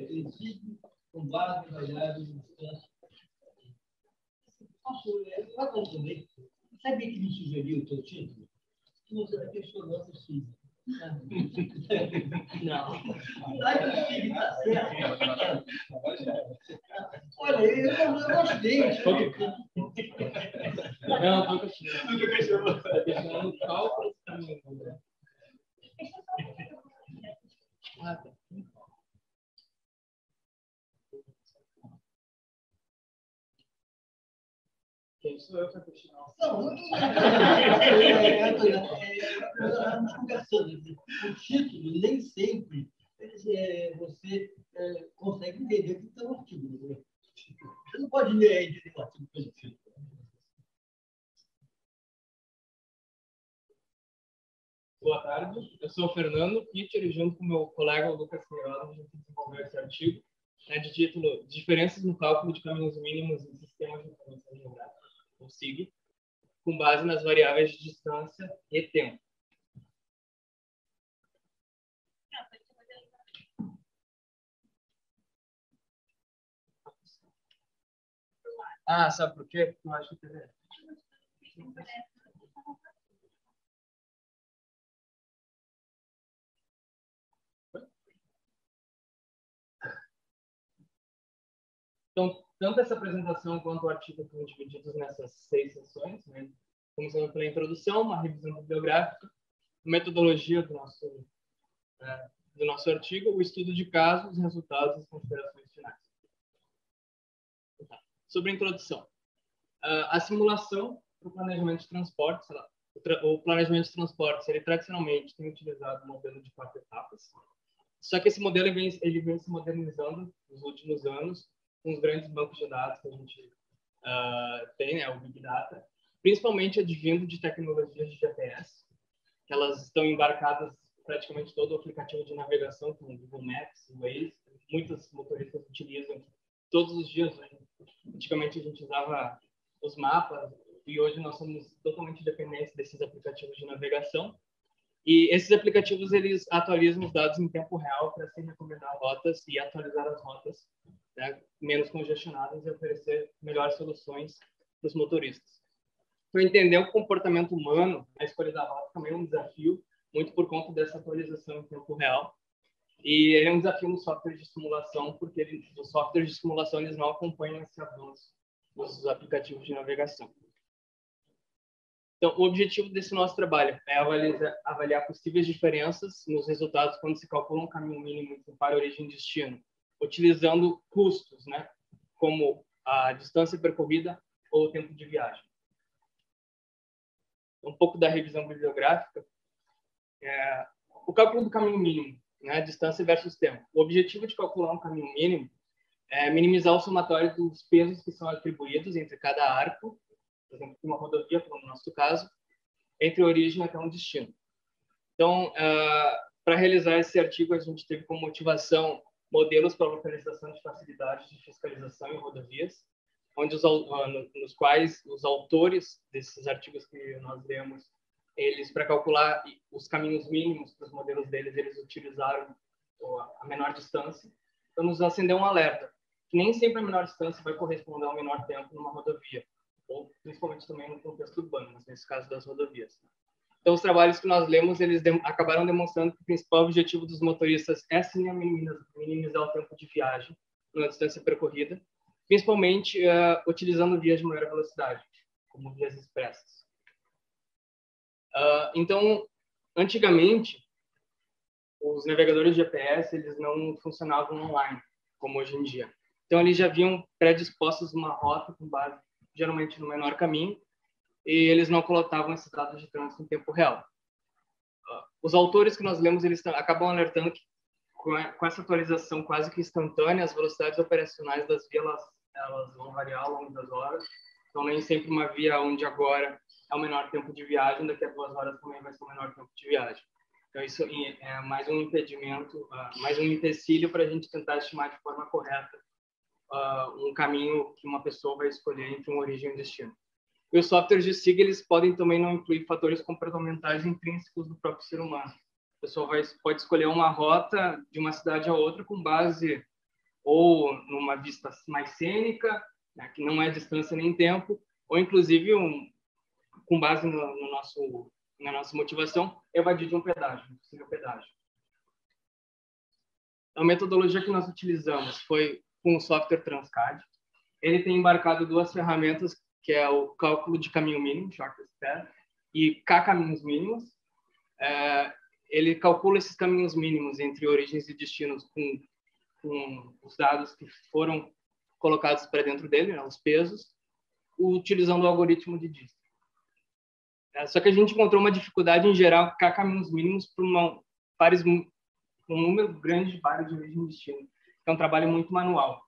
Existe com base em variáveis de distância. Para responder, sabia que me sugeriu o teu título? Você vai questionar o Cid. Não. Está certo. Olha, eu gostei. Não, estou questionando. Estou questionando o cálculo também. Ah, tá. Quem sou eu para questionar? Não, estamos conversando. O título, nem sempre você consegue entender o que está no artigo. Né? Você não pode ler entender o artigo pelo título. Boa tarde, eu sou o Fernando Pitcher e junto com meu colega Lucas Queiroz, a gente desenvolveu esse artigo de título Diferenças no cálculo de caminhos mínimos em sistemas de informação geográfica, ou SIG, com base nas variáveis de distância e tempo. Ah, sabe por quê? Eu acho que Então, tanto essa apresentação quanto o artigo foram divididos nessas 6 sessões, né? Começando pela introdução, uma revisão bibliográfica, metodologia do nosso artigo, o estudo de casos, resultados e considerações finais. Sobre a introdução. A simulação para o planejamento de transportes, o planejamento de transportes, ele tradicionalmente tem utilizado um modelo de 4 etapas, só que esse modelo ele vem se modernizando nos últimos anos, com os grandes bancos de dados que a gente tem, né, o Big Data, principalmente advindo de tecnologias de GPS, que elas estão embarcadas praticamente todo o aplicativo de navegação, como o Google Maps, o Waze, muitos motoristas utilizam todos os dias. Né? Antigamente a gente usava os mapas e hoje nós somos totalmente dependentes desses aplicativos de navegação. E esses aplicativos eles atualizam os dados em tempo real para se recomendar rotas e atualizar as rotas, né, menos congestionadas e oferecer melhores soluções para os motoristas. Então, entender o comportamento humano na escolha da rota também é um desafio, muito por conta dessa atualização em tempo real. E ele é um desafio no software de simulação, porque os softwares de simulação eles não acompanham esse avanço dos aplicativos de navegação. Então, o objetivo desse nosso trabalho é avaliar possíveis diferenças nos resultados quando se calcula um caminho mínimo para origem e destino, utilizando custos, né, como a distância percorrida ou o tempo de viagem. Um pouco da revisão bibliográfica. O cálculo do caminho mínimo, né, distância versus tempo. O objetivo de calcular um caminho mínimo é minimizar o somatório dos pesos que são atribuídos entre cada arco, por exemplo, uma rodovia, como no nosso caso, entre a origem até um destino. Então, para realizar esse artigo, a gente teve como motivação modelos para localização de facilidades de fiscalização em rodovias, onde nos quais os autores desses artigos que nós lemos, eles, para calcular os caminhos mínimos para os modelos deles, eles utilizaram a menor distância. Então, nos acendeu um alerta, que nem sempre a menor distância vai corresponder ao menor tempo numa rodovia, ou principalmente também no contexto urbano, mas nesse caso das rodovias. Então, os trabalhos que nós lemos, eles acabaram demonstrando que o principal objetivo dos motoristas é sim minimizar o tempo de viagem na distância percorrida, principalmente utilizando vias de maior velocidade, como vias expressas. Então, antigamente, os navegadores de GPS eles não funcionavam online, como hoje em dia. Então, eles já haviam predispostos uma rota com base, geralmente, no menor caminho, e eles não colocavam esses dados de trânsito em tempo real. Os autores que nós lemos, eles acabam alertando que, com essa atualização quase que instantânea, as velocidades operacionais das vias elas vão variar ao longo das horas. Então, nem sempre uma via onde agora é o menor tempo de viagem, daqui a 2 horas também vai ser o menor tempo de viagem. Então, isso é mais um impedimento, mais um empecilho para a gente tentar estimar de forma correta um caminho que uma pessoa vai escolher entre uma origem e um destino. E os softwares de SIG, eles podem também não incluir fatores comportamentais intrínsecos do próprio ser humano. pessoa pode escolher uma rota de uma cidade a outra com base ou numa vista mais cênica, né, que não é distância nem tempo, ou inclusive com base na nossa motivação, evadir de um pedágio, possível pedágio. A metodologia que nós utilizamos foi com o software Transcad. Ele tem embarcado duas ferramentas, que é o cálculo de caminho mínimo, shortest path, e K-caminhos mínimos. Ele calcula esses caminhos mínimos entre origens e destinos com os dados que foram colocados para dentro dele, né, os pesos, utilizando o algoritmo de Dijkstra. Só que a gente encontrou uma dificuldade em gerar K-caminhos mínimos para um número grande de pares de origem e destino. É um trabalho muito manual.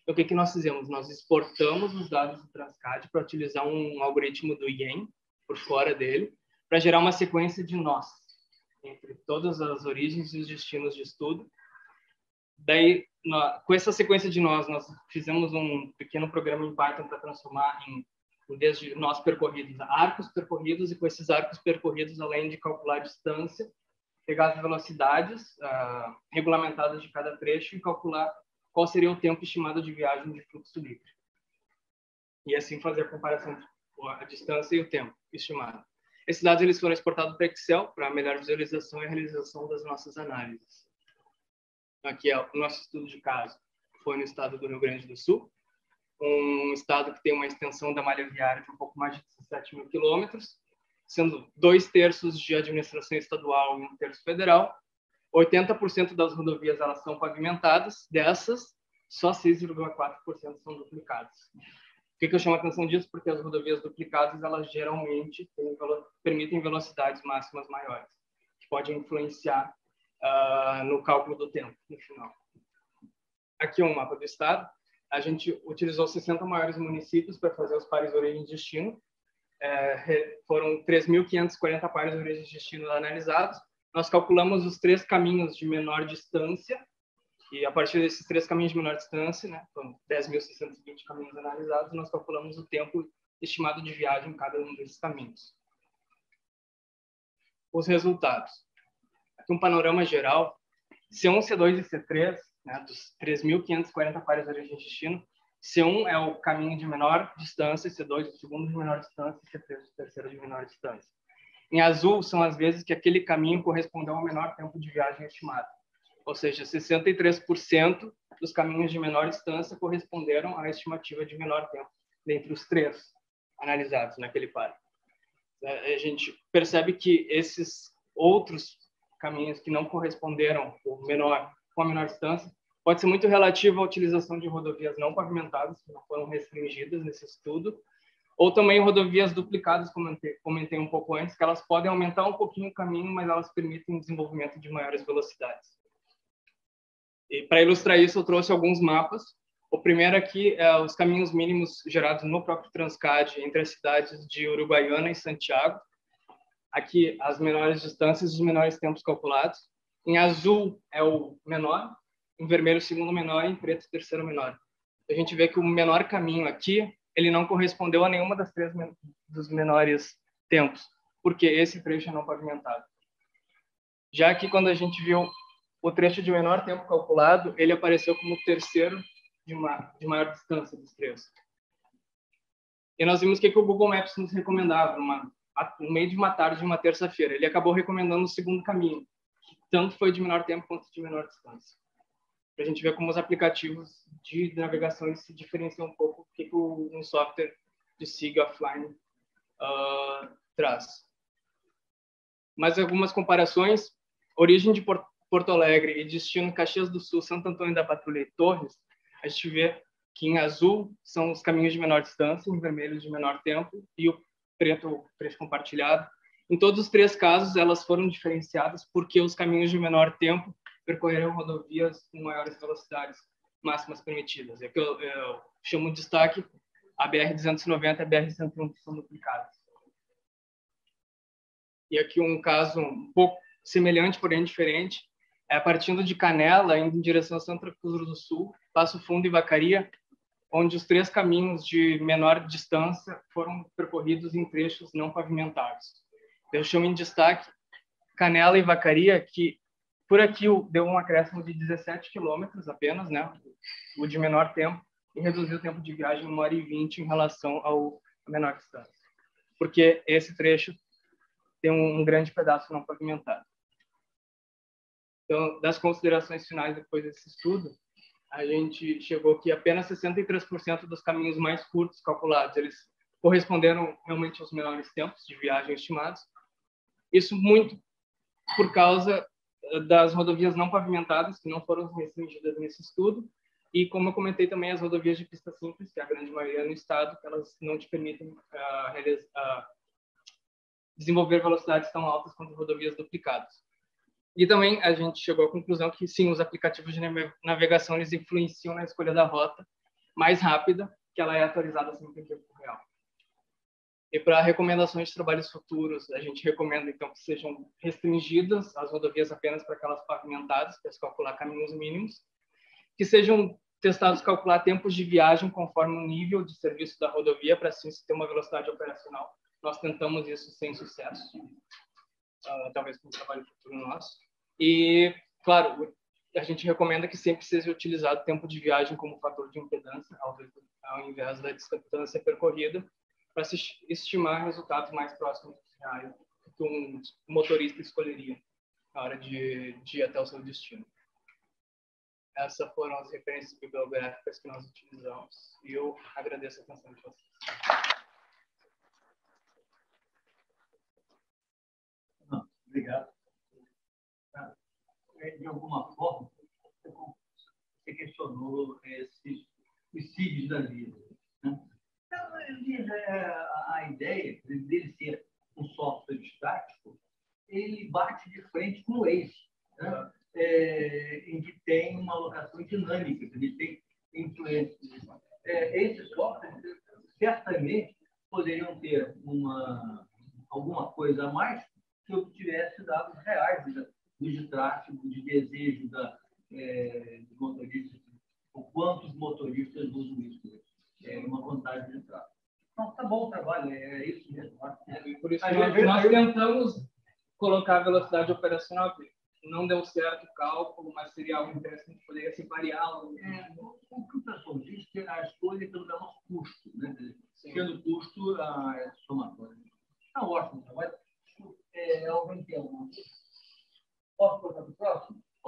Então, o que nós fizemos? Nós exportamos os dados do Transcad para utilizar um algoritmo do IEM por fora dele, para gerar uma sequência de nós entre todas as origens e os destinos de estudo. Daí, com essa sequência de nós fizemos um pequeno programa em Python para transformar desde nós percorridos, arcos percorridos, e com esses arcos percorridos, além de calcular a distância, pegar as velocidades regulamentadas de cada trecho e calcular qual seria o tempo estimado de viagem de fluxo livre. E assim fazer a comparação entre a distância e o tempo estimado. Esses dados eles foram exportados para Excel para melhor visualização e realização das nossas análises. Aqui é o nosso estudo de caso. Foi no estado do Rio Grande do Sul, um estado que tem uma extensão da malha viária de um pouco mais de 17 mil quilômetros, sendo 2/3 de administração estadual e 1/3 federal. 80% das rodovias elas são pavimentadas, dessas, só 6,4% são duplicadas. Por que eu chamo a atenção disso? Porque as rodovias duplicadas, elas geralmente permitem velocidades máximas maiores, que podem influenciar no cálculo do tempo, no final. Aqui é um mapa do estado. A gente utilizou 60 maiores municípios para fazer os pares origem e destino. Foram 3.540 pares origem e destino analisados. Nós calculamos os 3 caminhos de menor distância, e a partir desses 3 caminhos de menor distância, né, foram 10.620 caminhos analisados, nós calculamos o tempo estimado de viagem em cada um desses caminhos. Os resultados. Aqui um panorama geral. C1, C2 e C3, né, dos 3.540 pares de origem e destino, C1 é o caminho de menor distância, C2 o segundo de menor distância e C3 o terceiro de menor distância. Em azul são as vezes que aquele caminho correspondeu ao menor tempo de viagem estimado. Ou seja, 63% dos caminhos de menor distância corresponderam à estimativa de menor tempo, dentre os 3 analisados naquele par. A gente percebe que esses outros caminhos que não corresponderam com a menor distância pode ser muito relativo à utilização de rodovias não pavimentadas, que não foram restringidas nesse estudo, ou também rodovias duplicadas, como comentei um pouco antes, que elas podem aumentar um pouquinho o caminho, mas elas permitem o desenvolvimento de maiores velocidades. E para ilustrar isso, eu trouxe alguns mapas. O primeiro aqui é os caminhos mínimos gerados no próprio Transcad entre as cidades de Uruguaiana e Santiago. Aqui as menores distâncias e os menores tempos calculados. Em azul é o menor, em vermelho o segundo menor e em preto o terceiro menor. A gente vê que o menor caminho aqui ele não correspondeu a nenhuma das 3 dos menores tempos, porque esse trecho é não pavimentado. Já que quando a gente viu o trecho de menor tempo calculado, ele apareceu como o terceiro de maior distância dos 3. E nós vimos que o Google Maps nos recomendava, no meio de uma tarde de uma terça-feira. Ele acabou recomendando o segundo caminho, que tanto foi de menor tempo quanto de menor distância. Para a gente ver como os aplicativos de navegação se diferenciam um pouco do que um software de SIG offline traz. Mais algumas comparações. Origem de Porto Alegre e destino Caxias do Sul, Santo Antônio da Patrulha e Torres, a gente vê que em azul são os caminhos de menor distância, em vermelho de menor tempo e o preto, o trecho compartilhado. Em todos os 3 casos, elas foram diferenciadas porque os caminhos de menor tempo percorreram rodovias com maiores velocidades máximas permitidas. É que eu chamo de destaque a BR-290 e a BR-101 que são duplicadas. E aqui um caso um pouco semelhante, porém diferente, partindo de Canela, indo em direção a Santa Cruz do Sul, Passo Fundo e Vacaria, onde os 3 caminhos de menor distância foram percorridos em trechos não pavimentados. Eu chamo em destaque Canela e Vacaria, que por aqui deu um acréscimo de 17 quilômetros apenas, né? O de menor tempo, e reduziu o tempo de viagem em 1h20 em relação ao menor distância. Porque esse trecho tem um grande pedaço não pavimentado. Então, das considerações finais depois desse estudo, a gente chegou que apenas 63% dos caminhos mais curtos calculados, eles corresponderam realmente aos menores tempos de viagem estimados. Isso muito por causa das rodovias não pavimentadas, que não foram restringidas nesse estudo, e, como eu comentei também, as rodovias de pista simples, que é a grande maioria no estado, que elas não te permitem desenvolver velocidades tão altas quanto rodovias duplicadas. E também a gente chegou à conclusão que, sim, os aplicativos de navegação eles influenciam na escolha da rota mais rápida, que ela é atualizada sempre em tempo real. E para recomendações de trabalhos futuros, a gente recomenda, então, que sejam restringidas as rodovias apenas para aquelas pavimentadas, para se calcular caminhos mínimos, que sejam testados calcular tempos de viagem conforme o nível de serviço da rodovia, para assim se ter uma velocidade operacional. Nós tentamos isso sem sucesso, talvez com um trabalho futuro nosso. E, claro, a gente recomenda que sempre seja utilizado o tempo de viagem como fator de impedância, ao invés da distância percorrida, para se estimar resultados mais próximos dos reais que um motorista escolheria na hora de ir até o seu destino. Essas foram as referências bibliográficas que nós utilizamos e eu agradeço a atenção de vocês. Obrigado. De alguma forma, você questionou esses suicídios da vida, né? Então, a ideia dele ser um software estático, ele bate de frente com o Waze, né? Em que tem uma alocação dinâmica, ele tem influência. Esses softwares, certamente, poderiam ter alguma coisa a mais que obtivesse dados reais de tráfego, de desejo dos motoristas, o quantos motoristas usam isso. É uma vantagem de tráfego. Então, tá bom o trabalho, é isso mesmo. Por isso nós tentamos colocar a velocidade operacional, não deu certo o cálculo, mas seria algo interessante, poderia se variar. O que o pessoal diz que a escolha é pelo menor custo, né? Pelo custo,